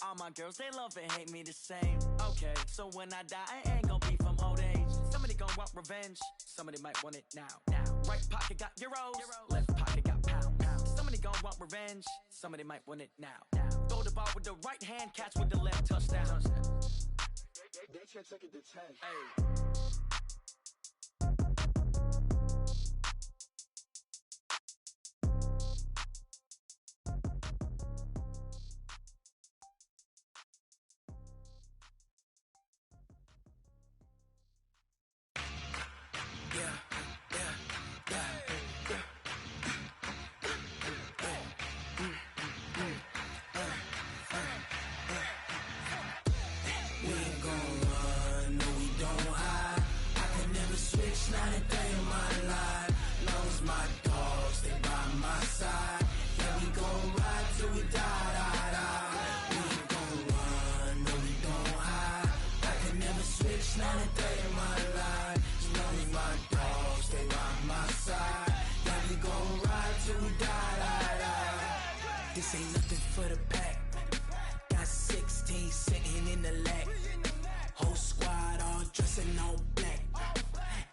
All my girls, they love and hate me the same. Okay, so when I die, I ain't gonna be from old age. Somebody gonna want revenge, somebody might want it now. Right pocket got euros, left pocket got pound. Somebody gonna want revenge, somebody might want it now. Throw the ball with the right hand, catch with the left, touchdown. They can't take it to 10. Hey. Not a day in my life, long as my dogs, they by my side. Yeah, we gon' ride till we die. We ain't gon' run, no we don't hide. I can never switch, not a day in my life. As long as my dogs, they by my side. Yeah, we gon' ride till we die. This ain't nothing for the pack. Got 16 sitting in the lap. Whole squad all dressing all black.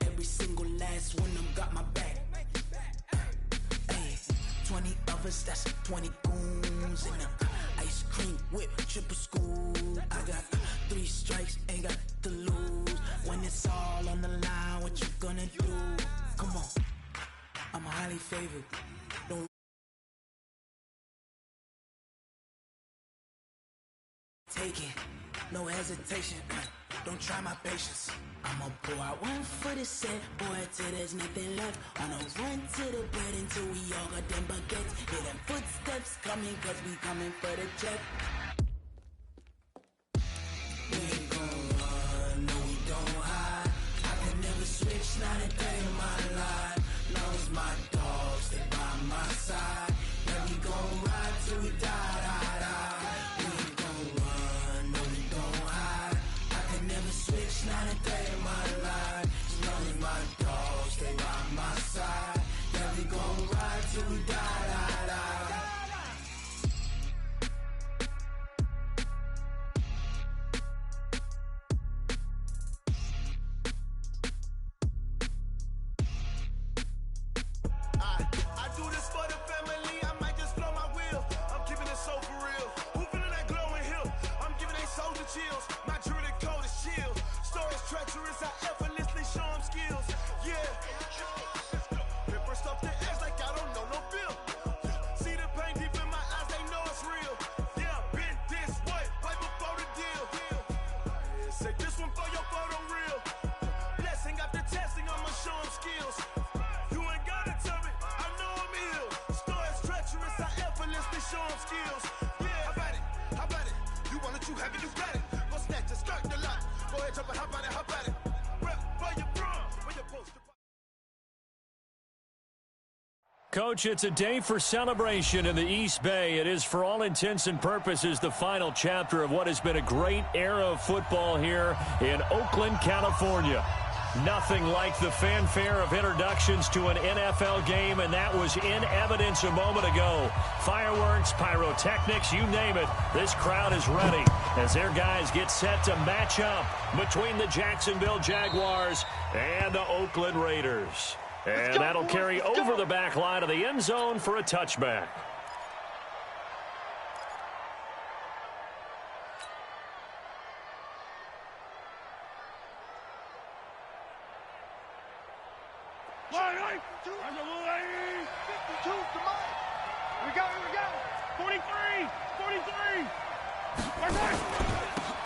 Every single last one of them got my back. Hey, 20 of us, that's 20 goons in the ice cream whip, triple scoop. I got 3 strikes, ain't got to lose. When it's all on the line, what you gonna do? Come on, I'm highly favored. Don't take it, no hesitation. Don't try my patience. I'ma pour out one for the set, boy, till there's nothing left. On a run to the bed until we all got them baguettes. Hear them footsteps coming, cause we coming for the check. We ain't gon' run, no we don't hide. I can never switch, not a day in my life. Long as my dogs, they by my side. Yeah, we gon' ride till we die. We ain't gon' run, no we don't hide. I can never switch, not a day in my life. As long as my dogs, they by my side. Yeah, we gon' ride till we die. I do this for the family, I might just blow my wheel. I'm keeping it so for real. Who feeling that glowing hill? I'm giving they soldier chills. My druidic code is chill. Stories treacherous, I effortlessly show them skills. Yeah. Pepper stuff the edge like I don't know no bill. See the pain deep in my eyes, they know it's real. Yeah, been this way, way before the deal. Say this one for your photo reel. Blessing after testing, I'ma show them skills. You ain't gotta tell me, I know I'm ill. Stories treacherous, I effortlessly show them skills. Yeah, how about it? How about it? You want it, you have it, you got it. Go snatch it, skirt the lot. Go ahead, jump it, how about it, how about it? Rep where you from, where you supposed to. Coach, it's a day for celebration in the East Bay. It is, for all intents and purposes, the final chapter of what has been a great era of football here in Oakland, California. Nothing like the fanfare of introductions to an NFL game, and that was in evidence a moment ago. Fireworks, pyrotechnics, you name it. This crowd is ready as their guys get set to match up between the Jacksonville Jaguars and the Oakland Raiders. And that'll carry over the back line of the end zone for a touchback.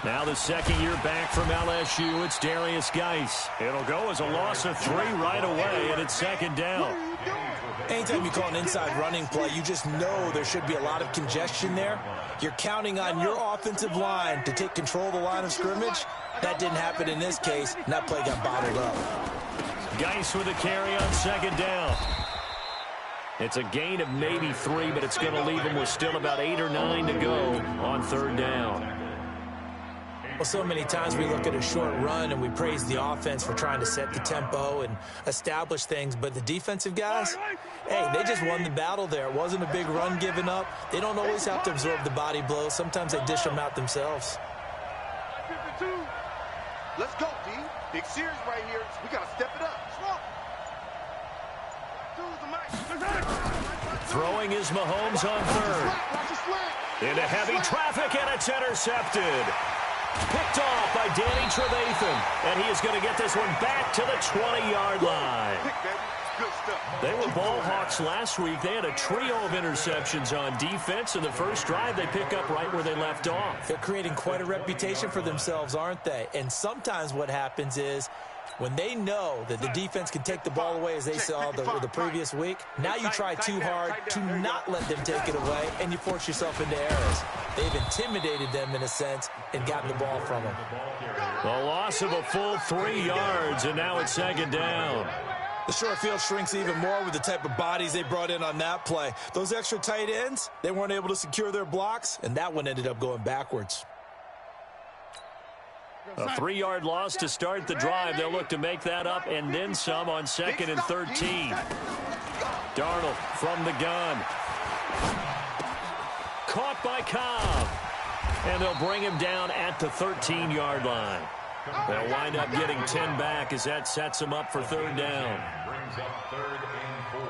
Now the second year back from LSU, it's Darius Geis. It'll go as a loss of 3 right away, and it's second down. Anytime you call an inside running play, you just know there should be a lot of congestion there. You're counting on your offensive line to take control of the line of scrimmage. That didn't happen in this case, and that play got bottled up. Geis with a carry on second down. It's a gain of maybe 3, but it's going to leave them with still about 8 or 9 to go on third down. Well, so many times we look at a short run and we praise the offense for trying to set the tempo and establish things, but the defensive guys, hey, they just won the battle there. It wasn't a big run given up. They don't always have to absorb the body blows. Sometimes they dish them out themselves. Let's go, D. Big series right here. We got to step it up. Throwing is Mahomes on third. Into heavy traffic, and it's intercepted. Picked off by Danny Trevathan, and he is going to get this one back to the 20-yard line. They were ball hawks last week. They had a trio of interceptions on defense. In the first drive, they pick up right where they left off. They're creating quite a reputation for themselves, aren't they? And sometimes what happens is when they know that the defense can take the ball away, as they saw the previous week, now you try too hard to not let them take it away, and you force yourself into errors. They've intimidated them, in a sense, and gotten the ball from them. The loss of a full 3 yards, and now it's second down. The short field shrinks even more with the type of bodies they brought in on that play. Those extra tight ends, they weren't able to secure their blocks, and that one ended up going backwards. A 3-yard loss to start the drive. They'll look to make that up and then some on 2nd and 13. Darnold from the gun. Caught by Cobb. And they'll bring him down at the 13-yard line. They'll wind up getting 10 back as that sets them up for third down.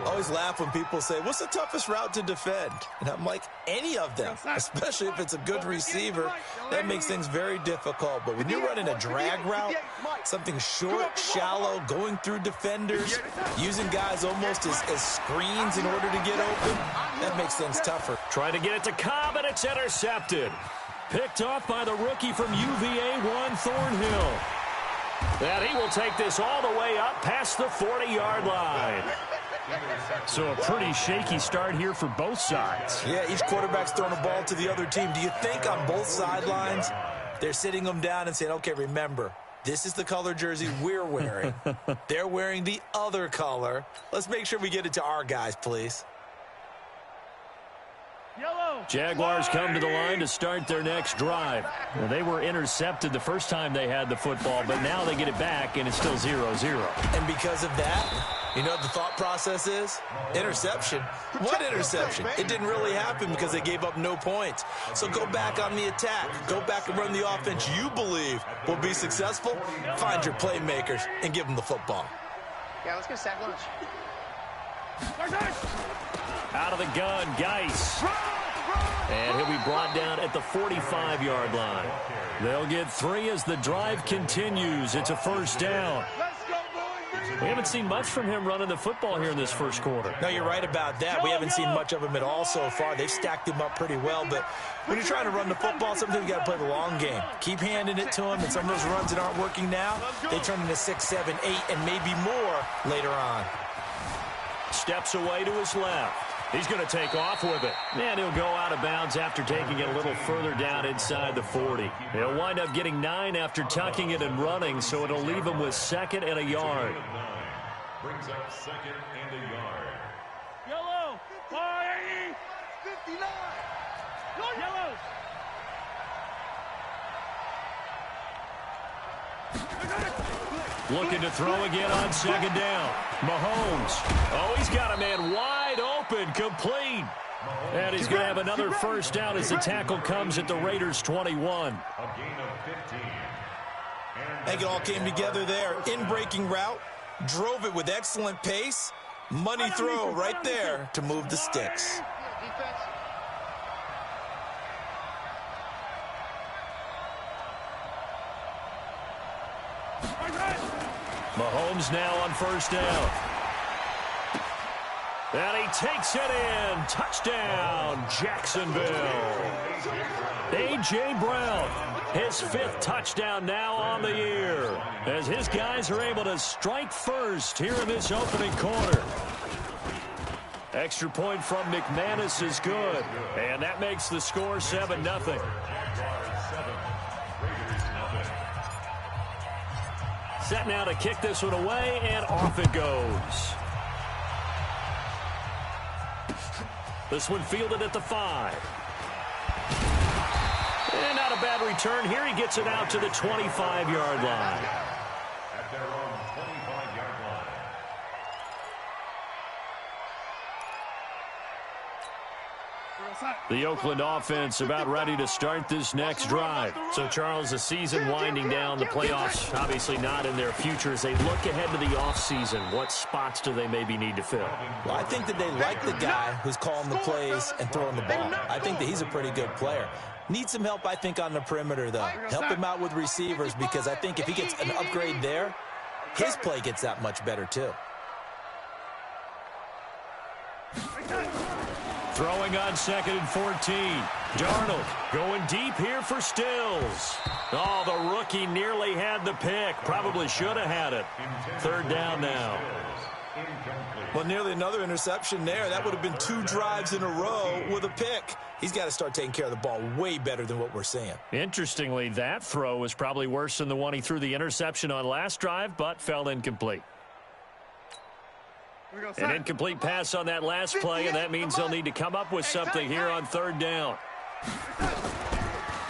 I always laugh when people say, what's the toughest route to defend? And I'm like, any of them, especially if it's a good receiver. That makes things very difficult. But when you're running a drag route, something short, shallow, going through defenders, using guys almost as screens in order to get open, that makes things tougher. Trying to get it to Cobb, and it's intercepted. Picked off by the rookie from UVA, Juan Thornhill. And he will take this all the way up past the 40-yard line. So a pretty shaky start here for both sides. Yeah, each quarterback's throwing a ball to the other team. Do you think on both sidelines they're sitting them down and saying, okay, remember, this is the color jersey we're wearing. They're wearing the other color. Let's make sure we get it to our guys, please. Jaguars come to the line to start their next drive. Well, they were intercepted the first time they had the football, but now they get it back, and it's still 0-0. And because of that, you know what the thought process is? Interception. What interception? It didn't really happen because they gave up no points. So go back on the attack. Go back and run the offense you believe will be successful. Find your playmakers and give them the football. Yeah, let's get sack lunch. Out of the gun, Geis. And he'll be brought down at the 45-yard line. They'll get 3 as the drive continues. It's a first down. We haven't seen much from him running the football here in this first quarter. No, you're right about that. We haven't seen much of him at all so far. They've stacked him up pretty well, but when you're trying to run the football, sometimes you got to play the long game. Keep handing it to him, and some of those runs that aren't working now, they turn into 6, 7, 8, and maybe more later on. Steps away to his left. He's going to take off with it. And he'll go out of bounds after taking it a little further down inside the 40. He'll wind up getting 9 after tucking it and running, so it'll leave him with 2nd and a yard. Brings up 2nd and a yard. Yellow. 59. Yellows. Looking to throw again on 2nd down. Mahomes. Oh, he's got a man wide open, complete. And he's going to have another first down as the tackle comes at the Raiders' 21. A gain of 15. I think it all came together there. In-breaking route, drove it with excellent pace. Money throw right there to move the sticks. Mahomes now on first down. And he takes it in. Touchdown, Jacksonville. A.J. Brown, his 5th touchdown now on the year, as his guys are able to strike first here in this opening quarter. Extra point from McManus is good, and that makes the score 7-0. Set now to kick this one away, and off it goes. This one fielded at the 5. And out of a bad return here. He gets it out to the 25-yard line. At their own 25-yard line. The Oakland offense about ready to start this next drive. So, Charles, the season winding down, the playoffs obviously not in their future. As they look ahead to the offseason, what spots do they maybe need to fill? Well, I think that they like the guy who's calling the plays and throwing the ball. I think that he's a pretty good player. Needs some help, I think, on the perimeter, though. Help him out with receivers, because I think if he gets an upgrade there, his play gets that much better, too. Throwing on 2nd and 14. Darnold going deep here for Stills. Oh, the rookie nearly had the pick. Probably should have had it. 3rd down now. Well, nearly another interception there. That would have been 2 drives in a row with a pick. He's got to start taking care of the ball way better than what we're seeing. Interestingly, that throw was probably worse than the one he threw the interception on last drive, but fell incomplete. An incomplete pass on that last play, and that means they'll need to come up with something here on 3rd down.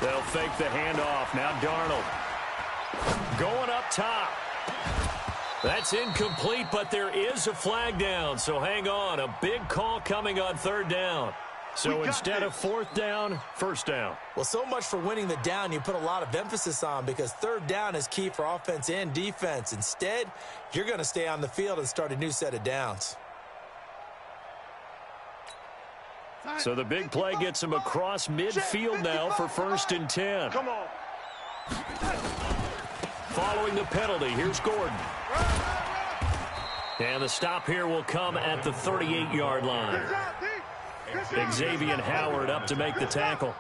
They'll fake the handoff. Now Darnold going up top. That's incomplete, but there is a flag down, so hang on. A big call coming on 3rd down. So instead of 4th down, 1st down. Well, so much for winning the down you put a lot of emphasis on, because 3rd down is key for offense and defense. Instead, you're going to stay on the field and start a new set of downs. So the big play gets him across midfield now for 1st and 10. Come on. Following the penalty, here's Gordon. And the stop here will come at the 38-yard line. Xavier Howard up to make the tackle.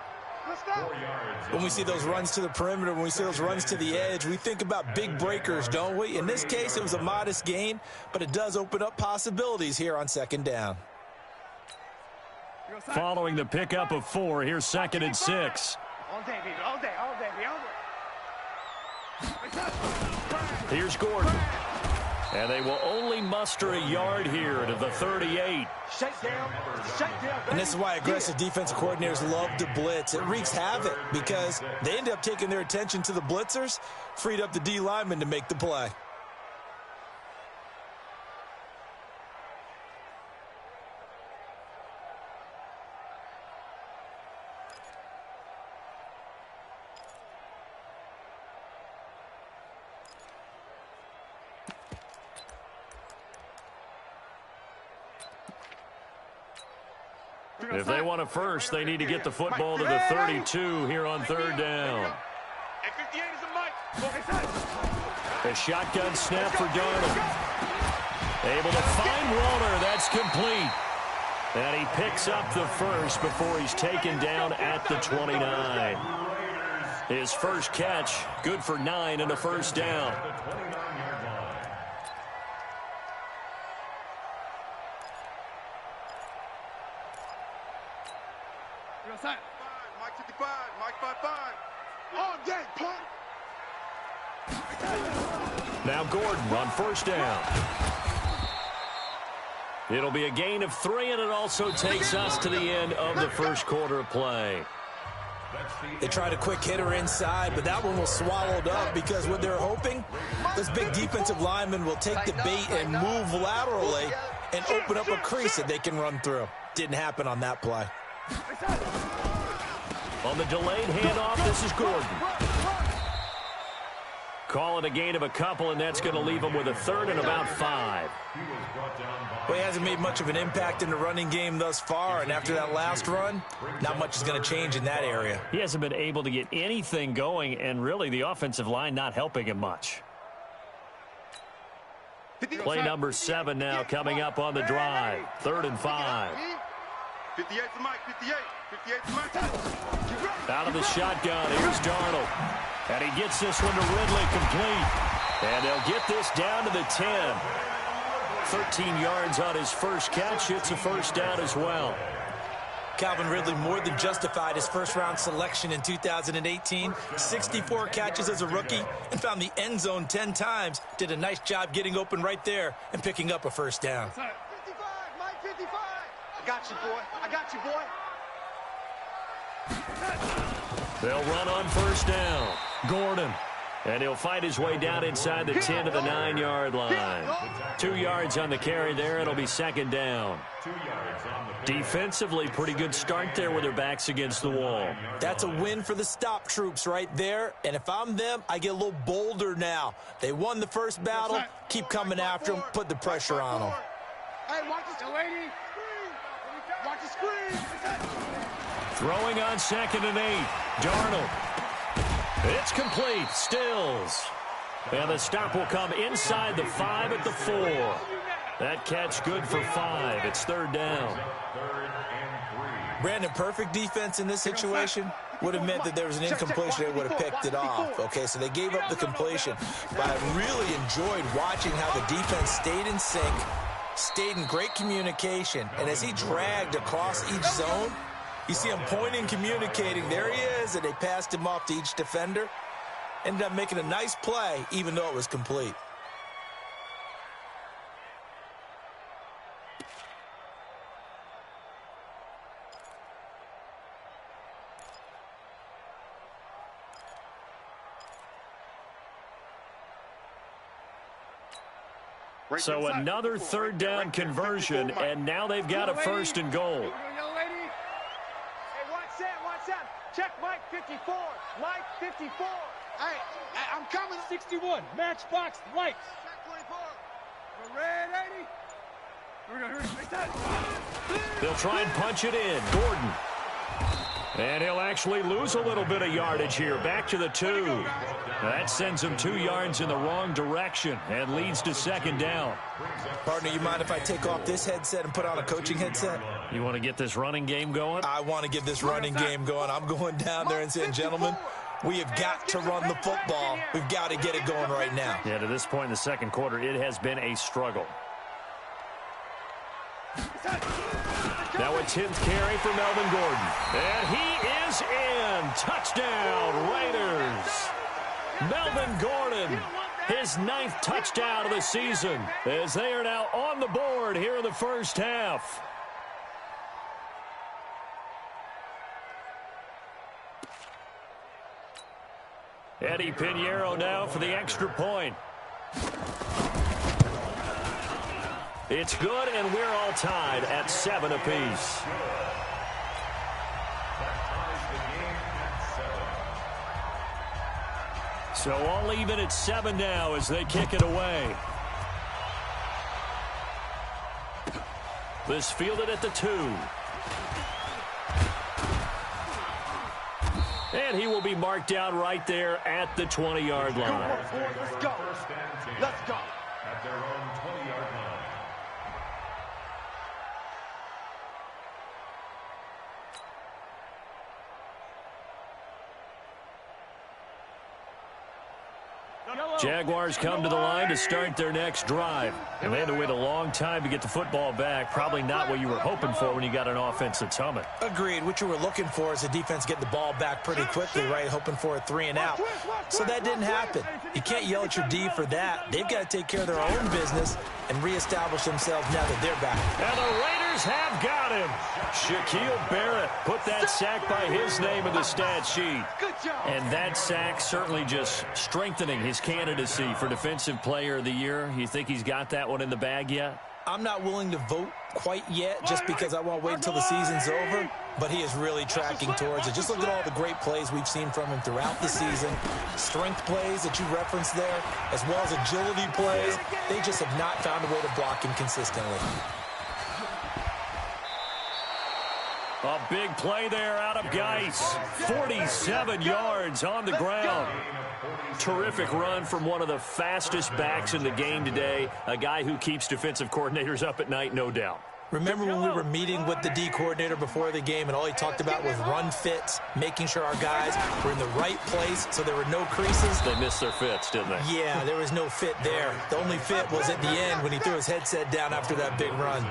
When we see those runs to the perimeter, when we see those runs to the edge, we think about big breakers, don't we? In this case, it was a modest gain, but it does open up possibilities here on 2nd down. Following the pickup of 4, here's 2nd and 6. All day, baby. All day, all day, all day. Here's Gordon. And they will only muster a yard here to the 38. Shake down. Shake down. And this is why aggressive defensive coordinators love to blitz. It wreaks havoc because they end up taking their attention to the blitzers, freed up the D lineman to make the play. If they want a first, they need to get the football to the 32 here on 3rd down. A shotgun snap for Darnold. Able to find Walter. That's complete. And he picks up the first before he's taken down at the 29. His first catch, good for 9 and a 1st down. Mike 55, Mike 55. All day, punt. Now Gordon on 1st down. It'll be a gain of 3, and it also takes us to the end of the 1st quarter of play. They tried a quick hitter inside, but that one was swallowed up because what they're hoping, this big defensive lineman will take the bait and move laterally and open up a crease that they can run through. Didn't happen on that play. On the delayed handoff, this is Gordon. Call it a gain of a couple, and that's going to leave him with a 3rd and about 5. Well, he hasn't made much of an impact in the running game thus far, and after that last run, not much is going to change in that area. He hasn't been able to get anything going, and really the offensive line not helping him much. Play number 7 now coming up on the drive. 3rd and 5. 58 to Mike, 58. 58 to Mike. Out of the shotgun, here's Darnold. And he gets this one to Ridley complete. And they'll get this down to the 10. 13 yards on his first catch. It's a 1st down as well. Calvin Ridley more than justified his first-round selection in 2018. 64 catches as a rookie and found the end zone 10 times. Did a nice job getting open right there and picking up a 1st down. 55, Mike 55. I got you, boy. I got you, boy. They'll run on first down. Gordon. And he'll fight his way down inside the 10 to the 9-yard line. 2 yards on the carry there. It'll be second down. Defensively, pretty good start there with their backs against the wall. That's a win for the stop troops right there. And if I'm them, I get a little bolder now. They won the first battle. Keep coming after them. Put the pressure on them. Hey, watch the lady. Watch the screen. Throwing on 2nd and 8. Darnold. It's complete. Stills. And the stop will come inside the 5 at the 4. That catch good for 5. It's third down. Brandon, perfect defense in this situation would have meant that there was an incompletion. They would have picked it off. Okay, so they gave up the completion. But I really enjoyed watching how the defense stayed in sync, stayed in great communication. And as he dragged across each zone, you see him pointing, communicating. There he is, and they passed him off to each defender. Ended up making a nice play, even though it was complete. So another third down conversion, and now they've got a first and goal. Hey, watch that. Check Mike 54. Mike 54. Hey, I'm coming. 61, matchbox lights. Check 24. We're ready. They'll try and punch it in. Gordon. And he'll actually lose a little bit of yardage here. Back to the 2. That sends him 2 yards in the wrong direction and leads to second down. Partner, you mind if I take off this headset and put on a coaching headset? You want to get this running game going? I want to get this running game going. I'm going down there and saying, gentlemen, we have got to run the football. We've got to get it going right now. Yeah, to this point in the second quarter, it has been a struggle. Now a 10th carry for Melvin Gordon. And he is in. Touchdown, Raiders. Melvin Gordon, his 9th touchdown of the season, as they are now on the board here in the first half. Eddie Pinheiro now for the extra point. It's good, and we're all tied at 7 apiece. So all even at 7 now as they kick it away. This fielded at the 2. And he will be marked down right there at the 20-yard line. Let's go. Let's go. At their own 20-yard line. Jaguars come to the line to start their next drive. And they had to wait a long time to get the football back. Probably not what you were hoping for when you got an offense that's humming. Agreed. What you were looking for is the defense get the ball back pretty quickly, right? Hoping for a 3 and out. So that didn't happen. You can't yell at your D for that. They've got to take care of their own business and reestablish themselves now that they're back. And the Raiders have got him. Shaquille Barrett put that sack by his name in the stat sheet. And that sack certainly just strengthening his candidacy for Defensive Player of the Year. You think he's got that one in the bag yet? I'm not willing to vote quite yet just because I want to wait until the season's over, but he is really tracking towards it. Just look at all the great plays we've seen from him throughout the season. Strength plays that you referenced there, as well as agility plays. They just have not found a way to block him consistently. A big play there out of Geis. 47 yards on the ground. Terrific run from one of the fastest backs in the game today. A guy who keeps defensive coordinators up at night, no doubt. Remember when we were meeting with the D coordinator before the game and all he talked about was run fits, making sure our guys were in the right place so there were no creases? They missed their fits, didn't they? Yeah, there was no fit there. The only fit was at the end when he threw his headset down after that big run.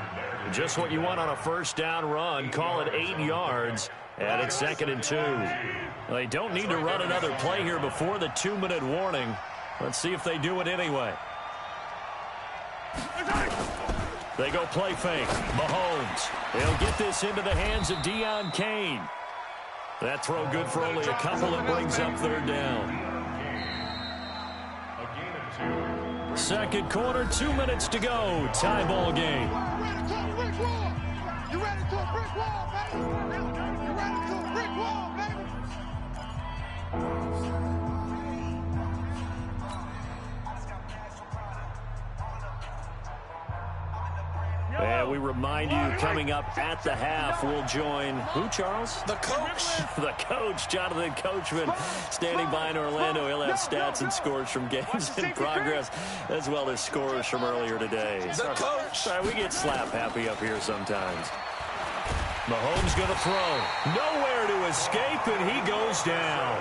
Just what you want on a first down run. Call it 8 yards. And it's 2nd and 2. They don't need to run another play here before the 2-minute warning. Let's see if they do it anyway. They go play fake. Mahomes. They'll get this into the hands of Deion Kane. That throw good for only a couple. It brings up third down. Second quarter, 2 minutes to go. Tie ball game. You ready to a brick wall, baby? You ready to a brick wall, baby? And we remind you, coming up at the half, we'll join who, Charles? The coach. The coach, Jonathan Coachman, standing by in Orlando. He'll have stats and scores from games in progress, as well as scores from earlier today. The coach. Sorry, we get slap happy up here sometimes. Mahomes going to throw. Nowhere to escape, and he goes down.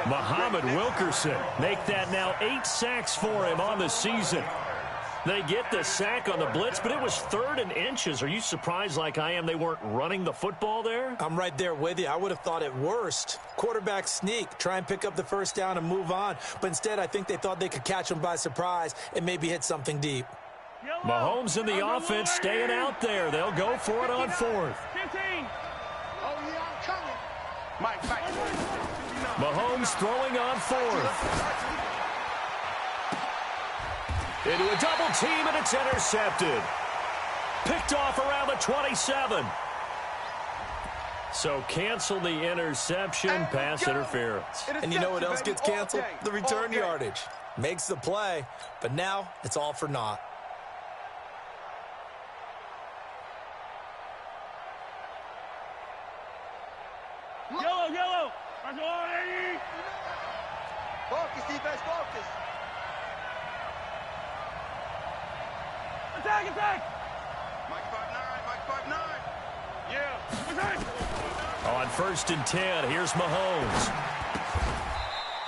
Muhammad Wilkerson make that now 8 sacks for him on the season. They get the sack on the blitz, but it was 3rd and inches. Are you surprised like I am they weren't running the football there? I'm right there with you. I would have thought at worst. Quarterback sneak, try and pick up the first down and move on. But instead, I think they thought they could catch him by surprise and maybe hit something deep. Mahomes in the offense staying out there. They'll go for it on 4th. 15. Oh, yeah, I'm coming. Mike. Mahomes throwing on 4th. Into a double team, and it's intercepted. Picked off around the 27. So cancel the interception, pass interference. And you know what else gets canceled? The return yardage. Makes the play, but now it's all for naught. Yellow. Focus, defense, focus. Attack. Mike 5'9", Yeah. On 1st and 10, here's Mahomes.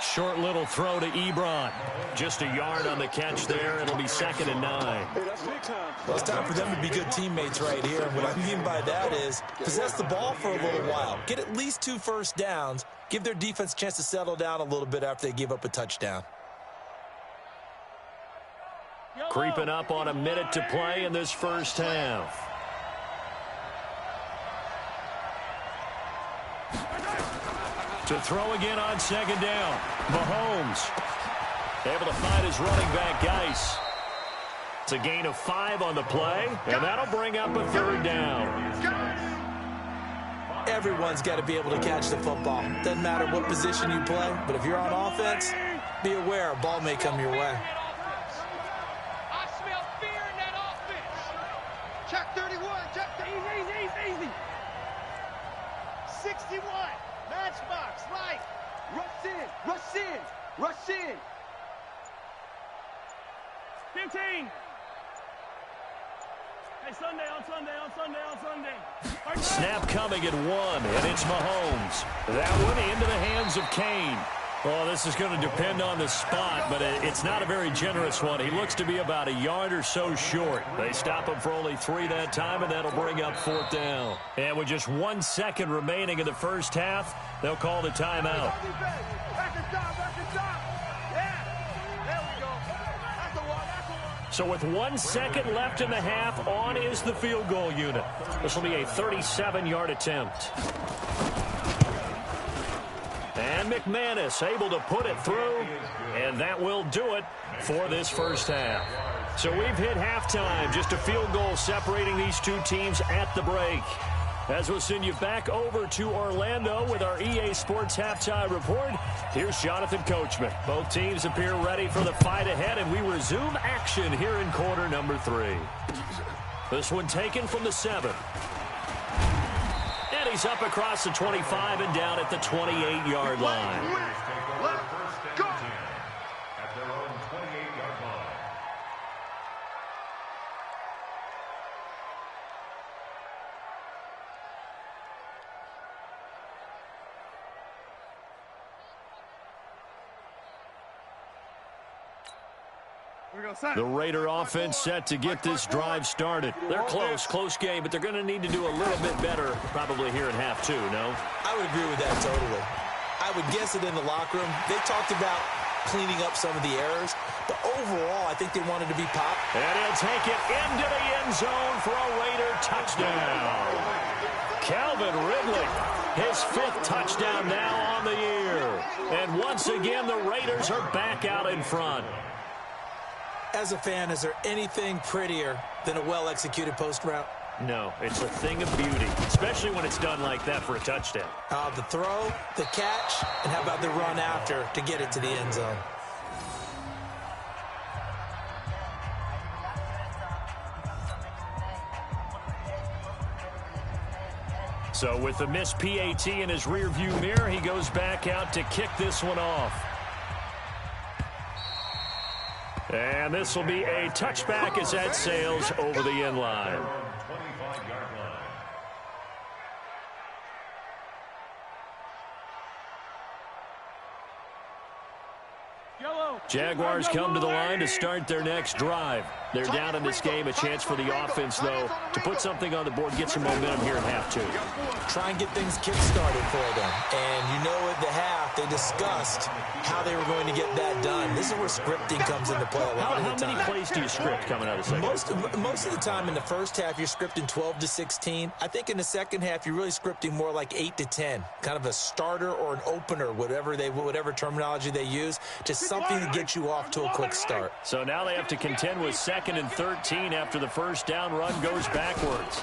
Short little throw to Ebron. Just a yard on the catch there. It'll be 2nd and 9. Well, it's time for them to be good teammates right here. And what I mean by that is possess the ball for a little while. Get at least 2 first downs. Give their defense a chance to settle down a little bit after they give up a touchdown. Creeping up on a minute to play in this first half. To throw again on 2nd down. Mahomes able to find his running back, Geis. It's a gain of 5 on the play, and that'll bring up a 3rd down. Everyone's got to be able to catch the football. Doesn't matter what position you play, but if you're on offense, be aware a ball may come your way. I smell fear in that offense. Check 31. Check easy. 61. Matchbox. Right. Rush in. 15. Hey, Sunday. Snap coming at 1, and it's Mahomes. That one into the hands of Kane. Well, this is going to depend on the spot, but it's not a very generous one. He looks to be about a yard or so short. They stop him for only 3 that time, and that'll bring up 4th down. And with just 1 second remaining in the first half, they'll call the timeout. So with 1 second left in the half, on is the field goal unit. This will be a 37-yard attempt. And McManus able to put it through, and that will do it for this first half. So we've hit halftime, just a field goal separating these two teams at the break. As we'll send you back over to Orlando with our EA Sports Halftime Report, here's Jonathan Coachman. Both teams appear ready for the fight ahead, and we resume action here in quarter number 3. This one taken from the 7. And he's up across the 25 and down at the 28-yard line. First and 10 at their own 28-yard line. The Raider offense set to get this drive started. They're close game, but they're going to need to do a little bit better probably here in half 2, no? I would agree with that totally. I would guess it in the locker room. They talked about cleaning up some of the errors, but overall, I think they wanted to be popped. And he'll take it into the end zone for a Raider touchdown. Calvin Ridley His 5th touchdown now on the year. And once again, the Raiders are back out in front. As a fan, is there anything prettier than a well-executed post route? No, it's a thing of beauty, especially when it's done like that for a touchdown. The throw, the catch, and how about the run after to get it to the end zone? So with the missed PAT in his rearview mirror, he goes back out to kick this one off. And this will be a touchback as that sails over the end line. Jaguars come to the line to start their next drive. They're down in this game. A chance for the offense, though, to put something on the board, get some momentum here at half 2. Try and get things kick-started for them. And you know at the half, they discussed how they were going to get that done. This is where scripting comes into play a lot of the time. How many plays do you script coming out of the second? Most of the time in the first half, you're scripting 12 to 16. I think in the second half, you're really scripting more like 8 to 10. Kind of a starter or an opener, whatever terminology they use. Just something to get you off to a quick start. So now they have to contend with 2nd and 13 after the first down run goes backwards.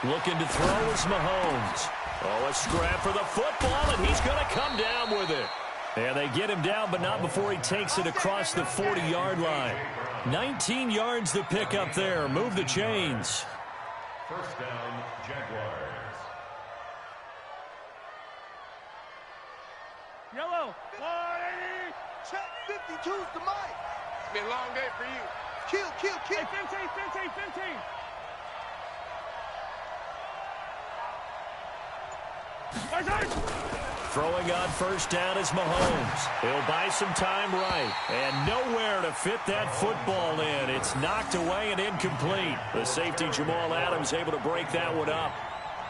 Looking to throw is Mahomes. Oh, a scrap for the football, and he's going to come down with it. And they get him down, but not before he takes it across the 40-yard line. 19 yards to pick up there. Move the chains. First down, Jaguars. Yellow. 180. Check 52's the mic. It's been a long day for you. Kill. Hey, 15. Throwing on first down is Mahomes. He'll buy some time right. And nowhere to fit that football in. It's knocked away and incomplete. The safety, Jamal Adams, able to break that one up.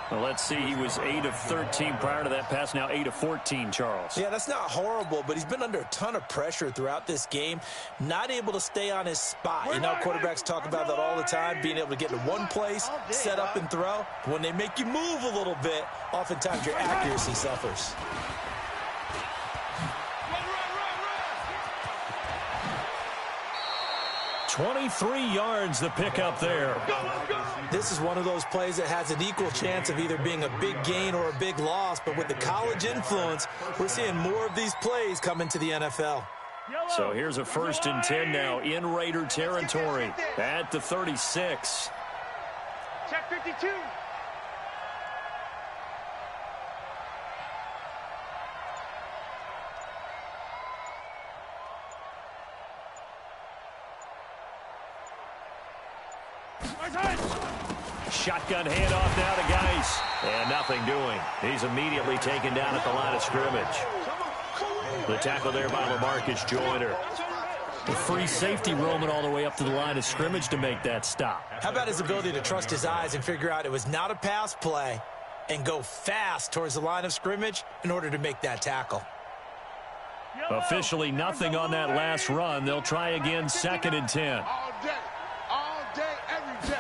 Well, let's see, he was 8 of 13 prior to that pass, now 8 of 14, Charles. Yeah, that's not horrible, but he's been under a ton of pressure throughout this game, not able to stay on his spot. You know, quarterbacks talk about that all the time, being able to get to one place, set up and throw. When they make you move a little bit, oftentimes your accuracy suffers. Run. 23 yards to pick up there. This is one of those plays that has an equal chance of either being a big gain or a big loss, but with the college influence, we're seeing more of these plays come into the NFL. So here's a 1st and 10 now in Raider territory at the 36. Check 52. Shotgun handoff now to Geis. And nothing doing. He's immediately taken down at the line of scrimmage. The tackle there by LaMarcus Joyner. The free safety roaming all the way up to the line of scrimmage to make that stop. How about his ability to trust his eyes and figure out it was not a pass play and go fast towards the line of scrimmage in order to make that tackle. Officially nothing on that last run. They'll try again 2nd and 10. All day, every day.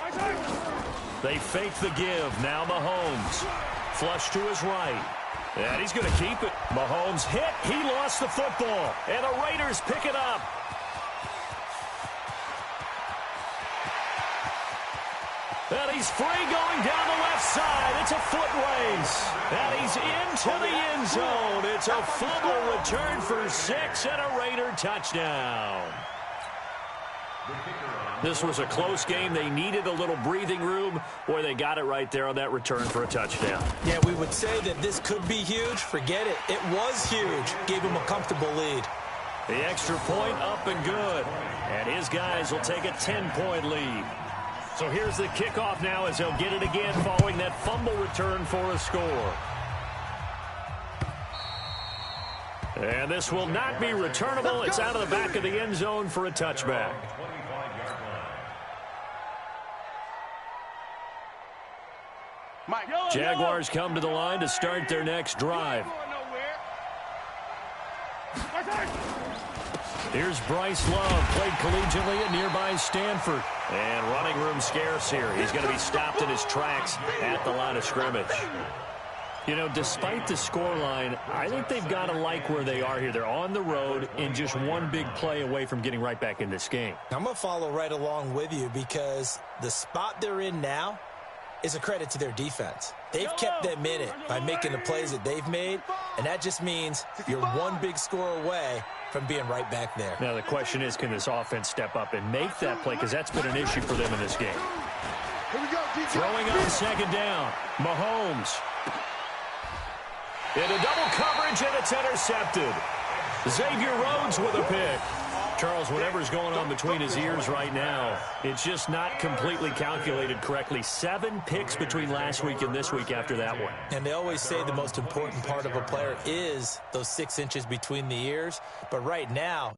They fake the give. Now Mahomes. Flush to his right. And he's going to keep it. Mahomes hit. He lost the football. And the Raiders pick it up. And he's free going down the left side. It's a foot race. And he's into the end zone. It's a fumble return for 6 and a Raider touchdown. This was a close game. They needed a little breathing room. Boy, they got it right there on that return for a touchdown. Yeah, we would say that this could be huge. Forget it. It was huge. Gave him a comfortable lead. The extra point up and good. And his guys will take a 10-point lead. So here's the kickoff now as they'll get it again following that fumble return for a score. And this will not be returnable. It's out of the back of the end zone for a touchback. Jaguars come to the line to start their next drive. Here's Bryce Love, played collegiately at nearby Stanford. And running room scarce here. He's going to be stopped in his tracks at the line of scrimmage. You know, despite the scoreline, I think they've got to like where they are here. They're on the road and just one big play away from getting right back in this game. I'm going to follow right along with you because the spot they're in now is a credit to their defense. They've kept them in it by making the plays that they've made, and that just means you're one big score away from being right back there. Now, the question is, can this offense step up and make that play? Because that's been an issue for them in this game. Here we go, DJ. Throwing on second down, Mahomes. Into double coverage, and it's intercepted. Xavier Rhodes with a pick. Charles, whatever's going on between his ears right now, it's just not completely calculated correctly. 7 picks between last week and this week after that one. And they always say the most important part of a player is those 6 inches between the ears. But right now,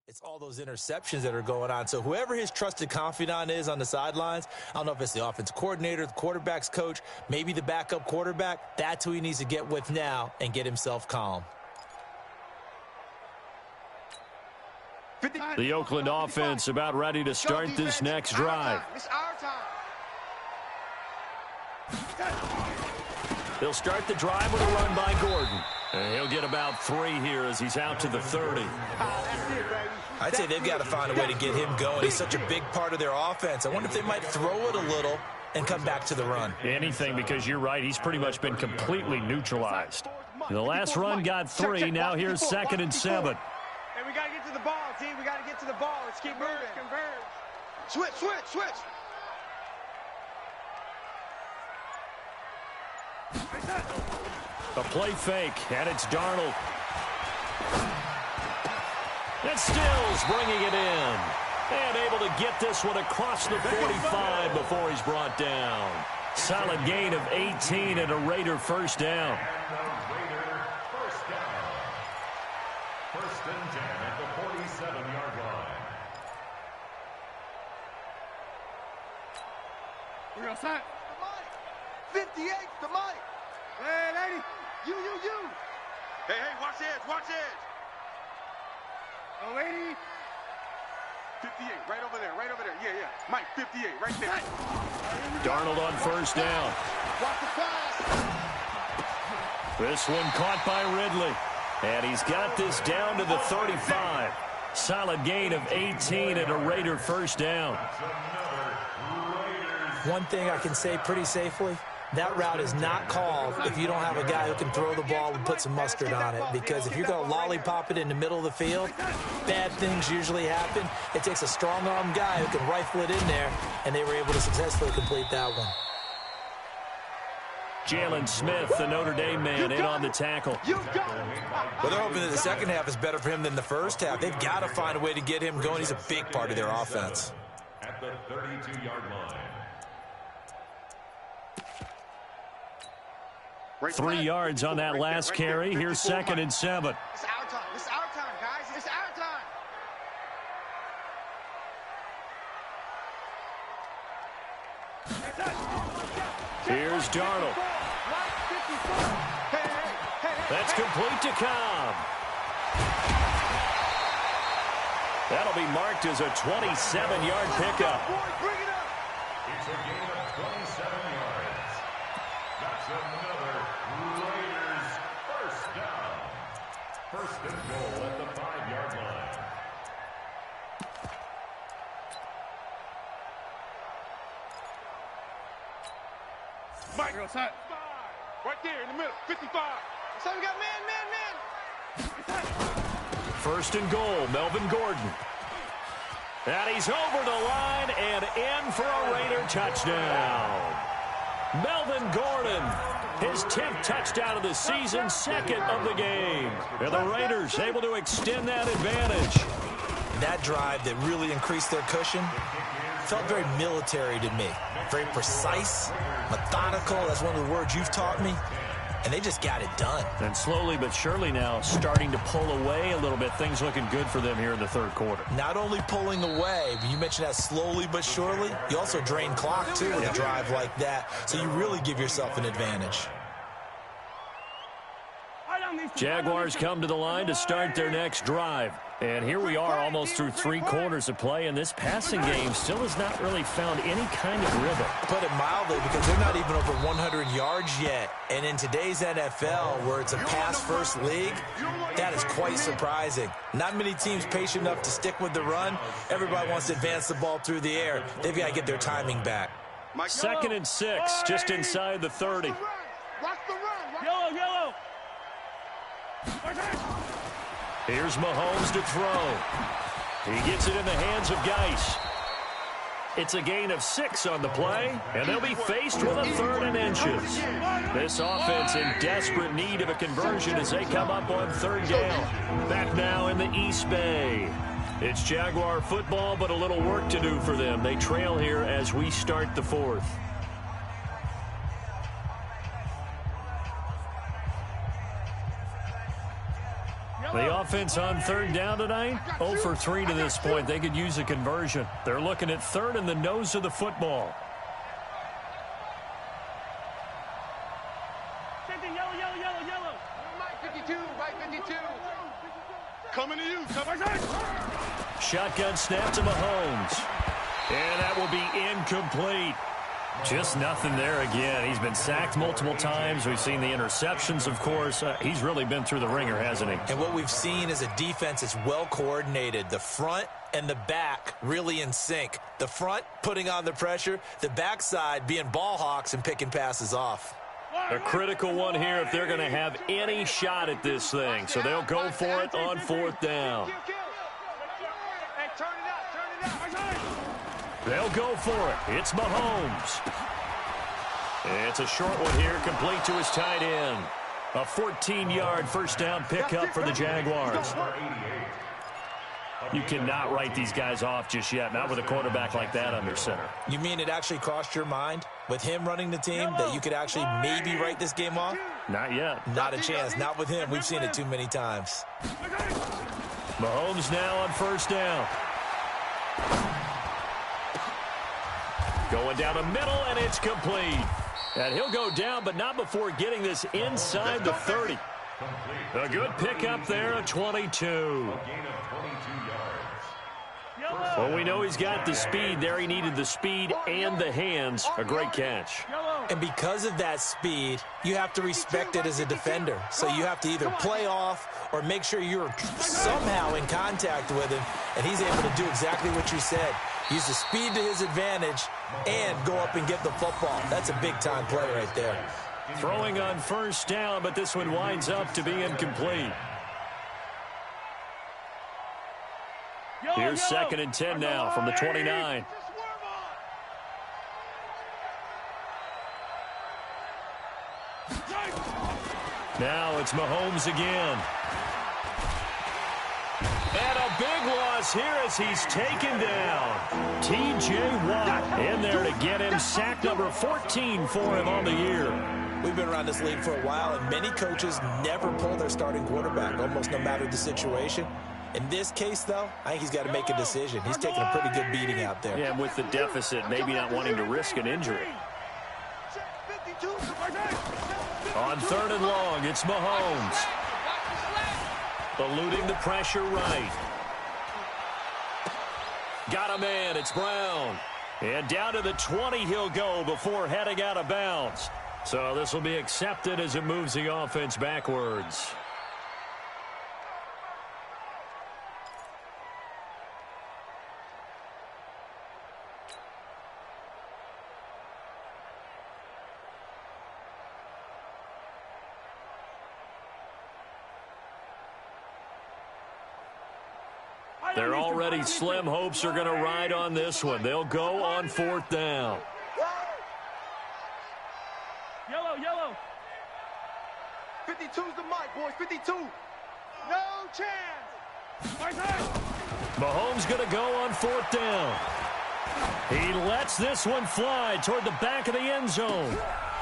it's all those interceptions that are going on. So whoever his trusted confidant is on the sidelines, I don't know if it's the offensive coordinator, the quarterback's coach, maybe the backup quarterback, that's who he needs to get with now and get himself calm. The Oakland offense about ready to start this next drive. It's our time. They'll start the drive with a run by Gordon. And he'll get about 3 here as he's out to the 30. I'd say they've got to find a way to get him going. He's such a big part of their offense. I wonder if they might throw it a little and come back to the run. Anything, because you're right, he's pretty much been completely neutralized. The last run got 3. Now here's 2nd and 7. Hey, we got to get to the ball, team. We got to get to the ball. Let's keep moving. Converge. Switch. A play fake, and it's Darnold. And Stills bringing it in. And able to get this one across the 45 before he's brought down. Solid gain of 18 and a Raider first down. First and 10 at the 47-yard line. We're all set. 58, the mic. Hey, lady. You. Hey, watch edge. Oh, lady. 58, right over there. Yeah. Mike, 58, right there. Darnold on first down. Watch the pass. This one caught by Ridley. And he's got this down to the 35. Solid gain of 18 and a Raider first down. One thing I can say pretty safely, that route is not called if you don't have a guy who can throw the ball and put some mustard on it. Because if you're going to lollipop it in the middle of the field, bad things usually happen. It takes a strong-arm guy who can rifle it in there, and they were able to successfully complete that one. Jalen Smith, the Notre Dame man, in on the tackle. Well, they're hoping that the second half is better for him than the first half. They've got to find a way to get him going. He's a big part of their offense. At the 32-yard line. 3 yards on that last carry. Here's 2nd and 7. It's our time, guys. It's our time. Here's Darnold. That's complete to Cobb. That'll be marked as a 27-yard pickup. It's a gain of 27 yards. That's another Raiders first down. First and goal at the 5-yard line. Mike, you're set. Right there in the middle, 55. So we got man. First and goal, Melvin Gordon. And he's over the line and in for a Raider touchdown. Melvin Gordon, his 10th touchdown of the season, 2nd of the game. And the Raiders able to extend that advantage. That drive that really increased their cushion felt very military to me. Very precise, methodical. That's one of the words you've taught me. and they just got it done. And slowly but surely now starting to pull away a little bit. Things looking good for them here in the third quarter. Not only pulling away, but you mentioned that slowly but surely, you also drain clock, too, with a drive like that. So you really give yourself an advantage. Jaguars come to the line to start their next drive. And here we are almost through 3 quarters of play, and this passing game still has not really found any kind of rhythm. Put it mildly, because they're not even over 100 yards yet. And in today's NFL, where it's a pass-first league, that is quite surprising. Not many teams patient enough to stick with the run. Everybody wants to advance the ball through the air. They've got to get their timing back. 2nd and 6, just inside the 30. Watch the run. Yellow. Here's Mahomes to throw. He gets it in the hands of Geis. It's a gain of 6 on the play, and they'll be faced with a 3rd and inches. This offense in desperate need of a conversion as they come up on 3rd down. Back now in the East Bay. It's Jaguar football, but a little work to do for them. They trail here as we start the 4th. The offense on 3rd down tonight, 0 for 3 to this point. They could use a conversion. They're looking at 3rd and the nose of the football. Yellow. Right 52. Coming to you. Shotgun snap to Mahomes. And that will be incomplete. Just nothing there again. He's been sacked multiple times. We've seen the interceptions, of course. He's really been through the ringer, hasn't he? And what we've seen is a defense that's well coordinated. The front and the back really in sync. The front putting on the pressure, the backside being ball hawks and picking passes off. A critical one here if they're going to have any shot at this thing. So they'll go for it on 4th down. Hey, turn it up. They'll go for it. It's Mahomes. It's a short one here, complete to his tight end. A 14-yard first down pickup for the Jaguars. You cannot write these guys off just yet, not with a quarterback like that under center. You mean it actually crossed your mind, with him running the team, that you could actually maybe write this game off? Not yet. Not a chance. Not with him. We've seen it too many times. Mahomes now on 1st down. Going down the middle, and it's complete. And he'll go down, but not before getting this inside the 30. A good pickup there at 22. Well, we know he's got the speed there. He needed the speed and the hands. A great catch. And because of that speed, you have to respect it as a defender. So you have to either play off or make sure you're somehow in contact with him, and he's able to do exactly what you said. Use the speed to his advantage and go up and get the football. That's a big-time play right there. Throwing on 1st down, but this one winds up to be incomplete. Here's 2nd and 10 now from the 29. Now it's Mahomes again. And a big loss here as he's taken down. T.J. Watt in there to get him. Sack number 14 for him on the year. We've been around this league for a while, and many coaches never pull their starting quarterback, almost no matter the situation. In this case, though, I think he's got to make a decision. He's taking a pretty good beating out there. Yeah, and with the deficit, maybe not wanting to risk an injury. On 3rd and long, it's Mahomes. Eluding the pressure right. Got a man, it's Brown. And down to the 20 he'll go before heading out of bounds. So this will be accepted as it moves the offense backwards. They're already slim hopes are going to ride on this one. They'll go on 4th down. Yellow. 52's the mic, boys. 52. No chance. Mahomes going to go on 4th down. He lets this one fly toward the back of the end zone.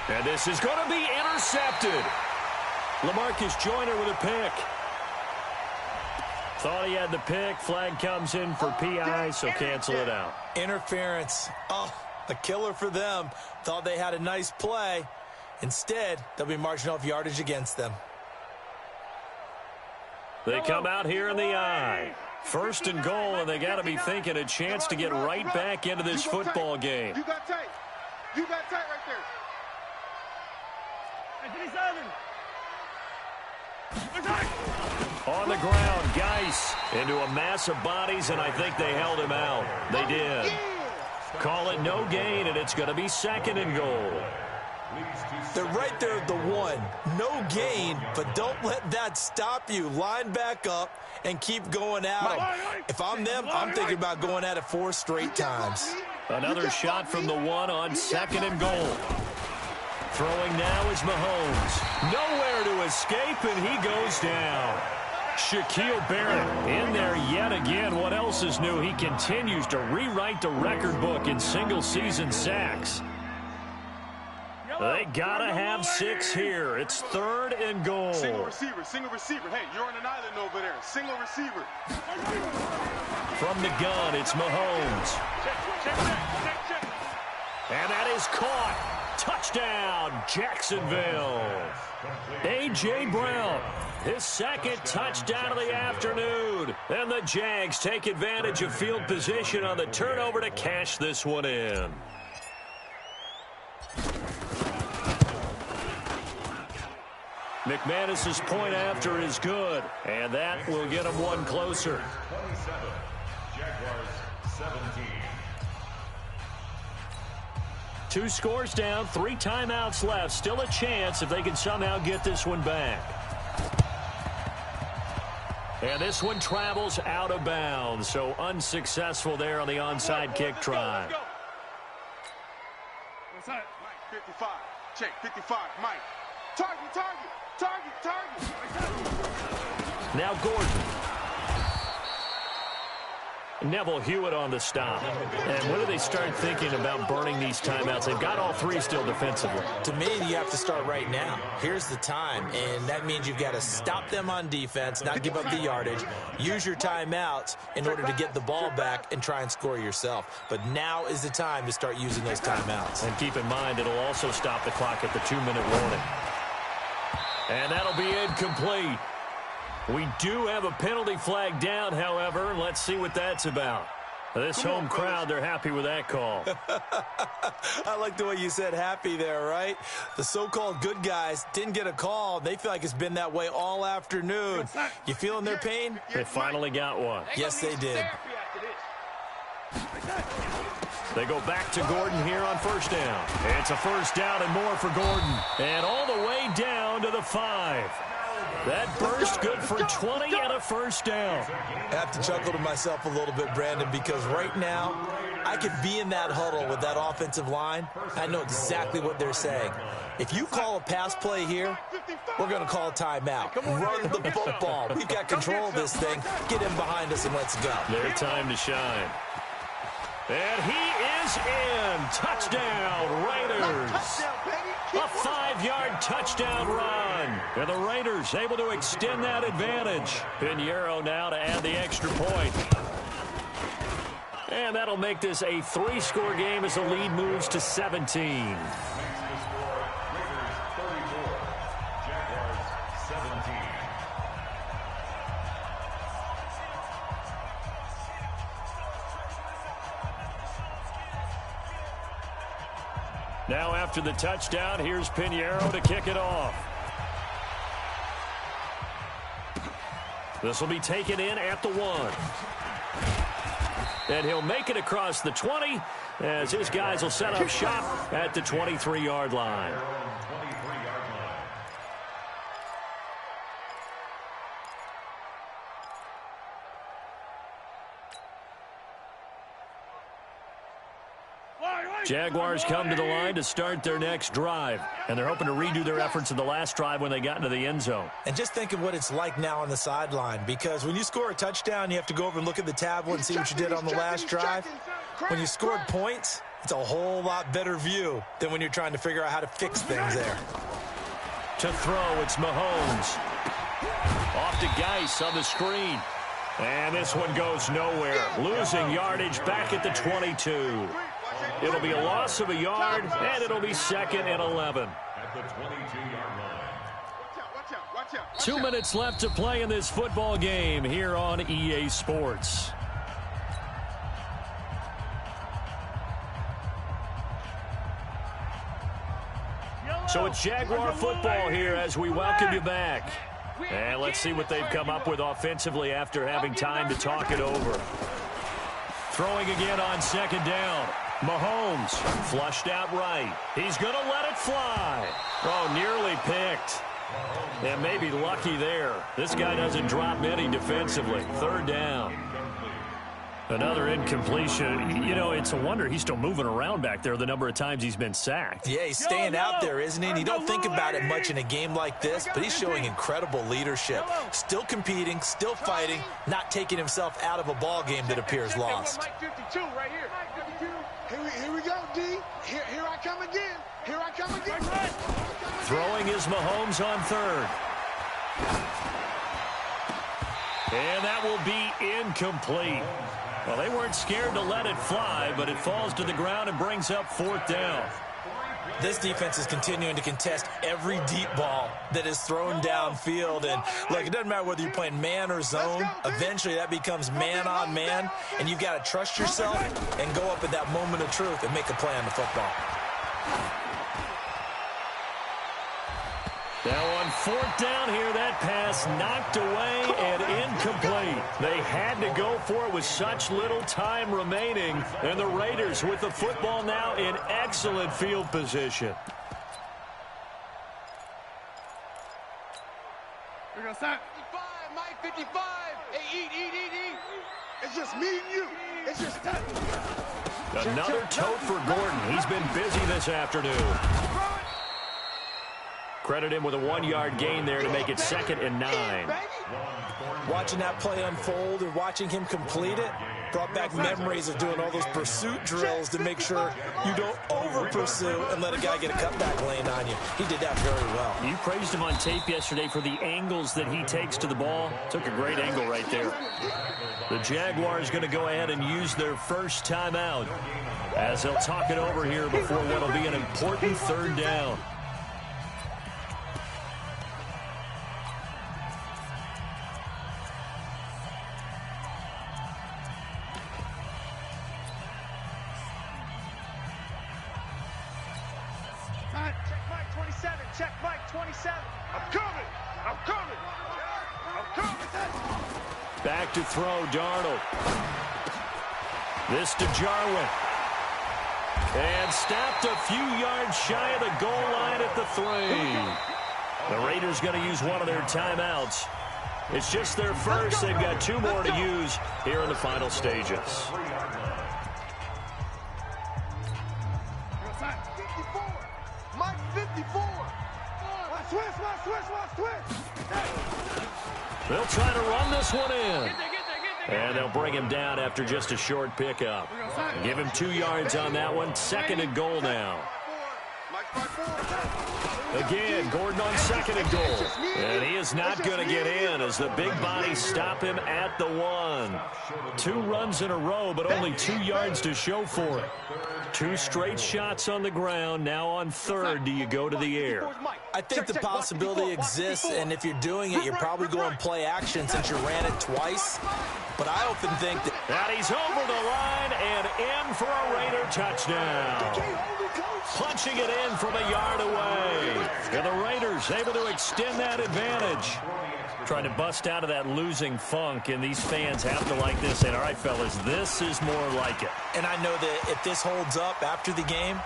And this is going to be intercepted. LaMarcus Joyner with a pick. Thought he had the pick. Flag comes in for PI, so cancel it out. Interference. Oh, a killer for them. Thought they had a nice play. Instead, they'll be marching off yardage against them. They come out here in the I. First and goal, and they got to be thinking a chance to get right back into this football game. You got tight. You got tight right there. On the ground, Geis into a mass of bodies, and I think they held him out. They did. Call it no gain, and it's going to be second and goal. They're right there at the one. No gain, but don't let that stop you. Line back up and keep going at them. If I'm them, I'm thinking about going at it 4 straight times. Another shot from the one on second and goal. Throwing now is Mahomes. Nowhere to escape, and he goes down. Shaquille Barrett in there yet again. What else is new? He continues to rewrite the record book in single-season sacks. They gotta have 6 here. It's third and goal. Single receiver, single receiver. Hey, you're on an island over there. Single receiver. From the gun, it's Mahomes. And that is caught. Touchdown, Jacksonville. A.J. Brown, his second touchdown of the afternoon. And the Jags take advantage of field position on the turnover to cash this one in. McManus's point after is good, and that will get him one closer. 27, Jaguars 17. 2 scores down, 3 timeouts left. Still a chance if they can somehow get this one back. And this one travels out of bounds, so unsuccessful there on the onside kick try. What's that? Mike, 55. Check, 55. Mike. Target, target. Target, target. Now Gordon. Neville Hewitt on the stop. And when do they start thinking about burning these timeouts? They've got all 3 still defensively. To me, you have to start right now. Here's the time, and that means you've got to stop them on defense, not give up the yardage, use your timeouts in order to get the ball back and try and score yourself. But now is the time to start using those timeouts. And keep in mind, it'll also stop the clock at the 2-minute warning. And that'll be incomplete. We do have a penalty flag down, however. Let's see what that's about. This home crowd, they're happy with that call. I like the way you said happy there, right? The so-called good guys didn't get a call. They feel like it's been that way all afternoon. You feeling their pain? They finally got one. Yes, they did. They go back to Gordon here on first down. It's a first down and more for Gordon. And all the way down to the 5. That burst good for 20 and a first down. I have to chuckle to myself a little bit, Brandon, because right now I could be in that huddle with that offensive line. I know exactly what they're saying. If you call a pass play here, we're going to call a timeout. Run the football. We've got control of this thing. Get him behind us and let's go. Their time to shine. And he is in. Touchdown, Raiders. A 5-yard touchdown run. And the Raiders able to extend that advantage. Pinheiro now to add the extra point. And that'll make this a 3-score game as the lead moves to 17. Now after the touchdown, here's Pinheiro to kick it off. This will be taken in at the 1. And he'll make it across the 20 as his guys will set up shop at the 23-yard line. Jaguars come to the line to start their next drive, and they're hoping to redo their efforts in the last drive when they got into the end zone. And just think of what it's like now on the sideline, because when you score a touchdown, you have to go over and look at the tablet and see what you did on the last drive. When you scored points, it's a whole lot better view than when you're trying to figure out how to fix things there. To throw, it's Mahomes. Off to Geis on the screen. And this one goes nowhere. Losing yardage back at the 22. It'll be a loss of a yard, and it'll be second and 11. At the 22-yard line. 2 minutes left to play in this football game here on EA Sports. So it's Jaguar football here as we welcome you back. And let's see what they've come up with offensively after having time to talk it over. Throwing again on second down. Mahomes flushed out right. He's going to let it fly. Oh, nearly picked. And maybe lucky there. This guy doesn't drop many defensively. Third down. Another incompletion. You know, it's a wonder he's still moving around back there the number of times he's been sacked. Yeah, he's staying out there, isn't he? And you don't think about it much in a game like this, but he's showing incredible leadership. Still competing, still fighting, not taking himself out of a ball game that appears lost. Here we go, D. Here I come again. Here I come again. Throwing is Mahomes on third. And that will be incomplete. Well, they weren't scared to let it fly, but it falls to the ground and brings up fourth down. This defense is continuing to contest every deep ball that is thrown downfield. And, look, it doesn't matter whether you're playing man or zone. Eventually, that becomes man on man, and you've got to trust yourself and go up at that moment of truth and make a play on the football. Now on fourth down here, that pass knocked away and incomplete. They had to go for it with such little time remaining. And the Raiders with the football now in excellent field position. We're going to start. 55, Mike, 55. Hey, eat. It's just me and you. It's just time. Another tote for Gordon. He's been busy this afternoon. Credit him with a 1-yard gain there to make it 2nd and 9. Watching that play unfold and watching him complete it brought back memories of doing all those pursuit drills to make sure you don't over-pursue and let a guy get a cutback lane on you. He did that very well. You praised him on tape yesterday for the angles that he takes to the ball. Took a great angle right there. The Jaguars going to go ahead and use their first timeout as they'll talk it over here before what will be an important third down. Check Mike 27. I'm coming. Back to throw, Darnold. This to Jarwin. And stopped a few yards shy of the goal line at the 3. The Raiders going to use one of their timeouts. It's just their first. They've got 2 more to use here in the final stages. 54. Mike 54. They'll try to run this one in. And they'll bring him down after just a short pickup. Give him 2 yards on that one. 2nd and goal now. Again, Gordon on 2nd and goal. And he is not going to get in as the big bodies stop him at the 1. 2 runs in a row, but only 2 yards to show for it. 2 straight shots on the ground. Now on third, do you go to the air? I think the possibility exists, and if you're doing it, you're probably going play action since you ran it twice. But I often think that he's over the line and in for a Raider touchdown. Punching it in from a yard away. And the Raiders able to extend that advantage. Trying to bust out of that losing funk, and these fans have to like this. And all right, fellas, this is more like it. And I know that if this holds up after the game,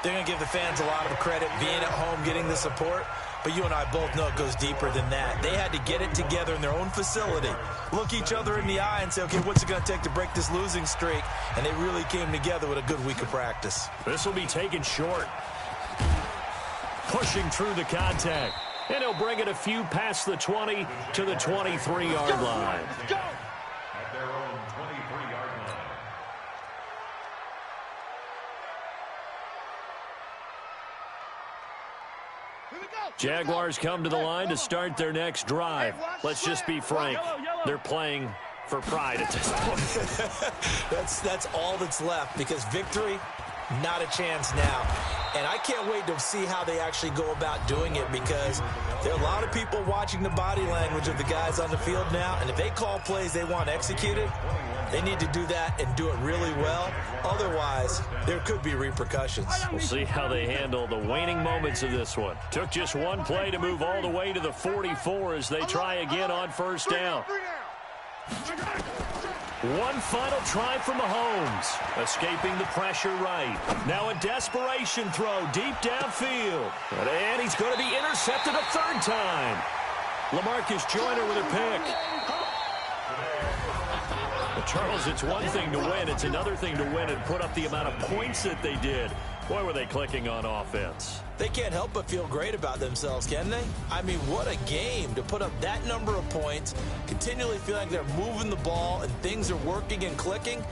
they're going to give the fans a lot of credit being at home, getting the support. But you and I both know it goes deeper than that. They had to get it together in their own facility, look each other in the eye and say, okay, what's it going to take to break this losing streak? And they really came together with a good week of practice. This will be taken short. Pushing through the contact. And he'll bring it a few past the 20 to the 23-yard line. At their own 23-yard line. Jaguars come to the line to start their next drive. Let's just be frank. They're playing for pride at this point. That's all that's left, because victory, not a chance now. And I can't wait to see how they actually go about doing it, because there are a lot of people watching the body language of the guys on the field now, and if they call plays they want executed, they need to do that and do it really well. Otherwise, there could be repercussions. We'll see how they handle the waning moments of this one. Took just one play to move all the way to the 44 as they try again on first down. One final try from Mahomes, escaping the pressure right. Now a desperation throw deep downfield. And he's going to be intercepted a third time. LaMarcus Joyner with a pick. Well, Charles, it's one thing to win. It's another thing to win and put up the amount of points that they did. Boy, were they clicking on offense. They can't help but feel great about themselves, can they? I mean, what a game to put up that number of points, continually feel like they're moving the ball and things are working and clicking.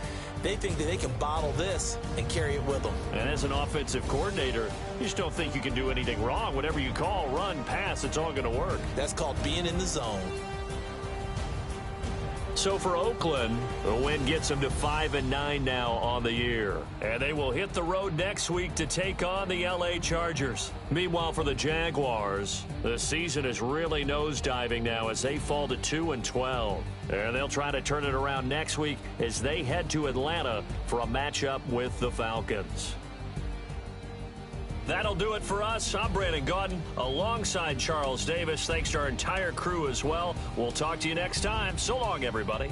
They think that they can bottle this and carry it with them. And as an offensive coordinator, you just don't think you can do anything wrong. Whatever you call, run, pass, it's all going to work. That's called being in the zone. So for Oakland, the win gets them to 5-9 now on the year. And they will hit the road next week to take on the LA Chargers. Meanwhile, for the Jaguars, the season is really nosediving now as they fall to 2-12. And they'll try to turn it around next week as they head to Atlanta for a matchup with the Falcons. That'll do it for us. I'm Brandon Gaudin alongside Charles Davis. Thanks to our entire crew as well. We'll talk to you next time. So long, everybody.